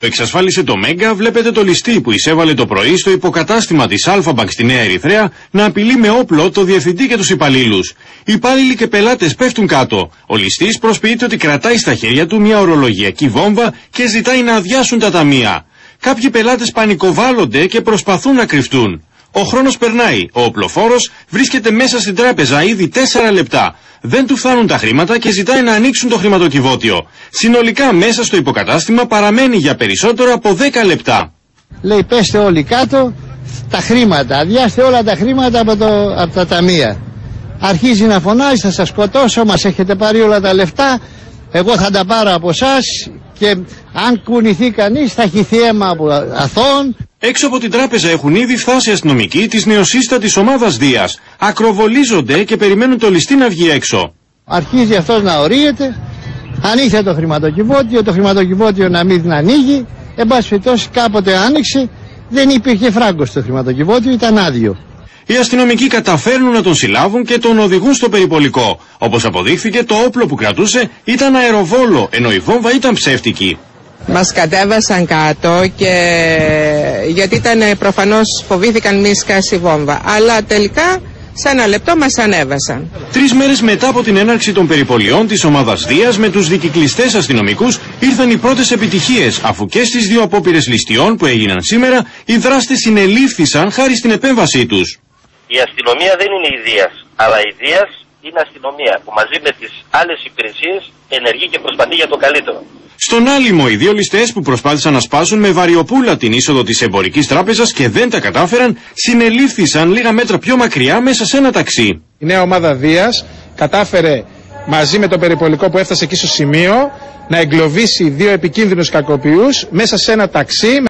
Το εξασφάλισε το Μέγκα, βλέπετε το ληστή που εισέβαλε το πρωί στο υποκατάστημα της Αλφα-Μπανκ στη Νέα Ερυθρέα να απειλεί με όπλο το διευθυντή και τους υπαλλήλους. Υπάλληλοι και πελάτες πέφτουν κάτω. Ο ληστής προσποιείται ότι κρατάει στα χέρια του μια ορολογιακή βόμβα και ζητάει να αδειάσουν τα ταμεία. Κάποιοι πελάτες πανικοβάλλονται και προσπαθούν να κρυφτούν. Ο χρόνος περνάει. Ο οπλοφόρος βρίσκεται μέσα στην τράπεζα ήδη 4 λεπτά. Δεν του φτάνουν τα χρήματα και ζητάει να ανοίξουν το χρηματοκιβώτιο. Συνολικά μέσα στο υποκατάστημα παραμένει για περισσότερο από 10 λεπτά. Λέει πέστε όλοι κάτω τα χρήματα, αδειάστε όλα τα χρήματα από τα ταμεία. Αρχίζει να φωνάζει, θα σας σκοτώσω, μας έχετε πάρει όλα τα λεφτά, εγώ θα τα πάρω από εσάς και αν κουνηθεί κανείς θα έχει θύμα από αθώων. Έξω από την τράπεζα έχουν ήδη φτάσει αστυνομικοί της νεοσύστατης ομάδας Δίας. Ακροβολίζονται και περιμένουν το ληστή να βγει έξω. Αρχίζει αυτός να ορίεται, ανοίχε το χρηματοκιβώτιο να μην ανοίγει. Εν πάση περιπτώσει κάποτε άνοιξε, δεν υπήρχε φράγκο στο χρηματοκιβώτιο, ήταν άδειο. Οι αστυνομικοί καταφέρνουν να τον συλλάβουν και τον οδηγούν στο περιπολικό. Όπως αποδείχθηκε, το όπλο που κρατούσε ήταν αεροβόλο, ενώ η βόμβα ήταν ψεύτικη. Μας κατέβασαν κάτω και γιατί προφανώς φοβήθηκαν μη σκάσει βόμβα. Αλλά τελικά σε ένα λεπτό μας ανέβασαν. 3 μέρες μετά από την έναρξη των περιπολιών της ομάδας Δίας με τους δικυκλιστές αστυνομικούς ήρθαν οι πρώτες επιτυχίες, αφού και στις 2 απόπειρες ληστειών που έγιναν σήμερα οι δράστες συνελήφθησαν χάρη στην επέμβασή τους. Η αστυνομία δεν είναι η Δίας, αλλά η Δίας είναι αστυνομία που μαζί με τις άλλες υπηρεσίες ενεργεί και προσπαθεί για το καλύτερο. Στον Άλυμο, οι 2 ληστές που προσπάθησαν να σπάσουν με βαριοπούλα την είσοδο της εμπορικής τράπεζας και δεν τα κατάφεραν, συνελήφθησαν λίγα μέτρα πιο μακριά μέσα σε ένα ταξί. Η νέα ομάδα Δίας κατάφερε μαζί με τον περιπολικό που έφτασε εκεί στο σημείο να εγκλωβίσει 2 επικίνδυνους κακοποιούς μέσα σε ένα ταξί.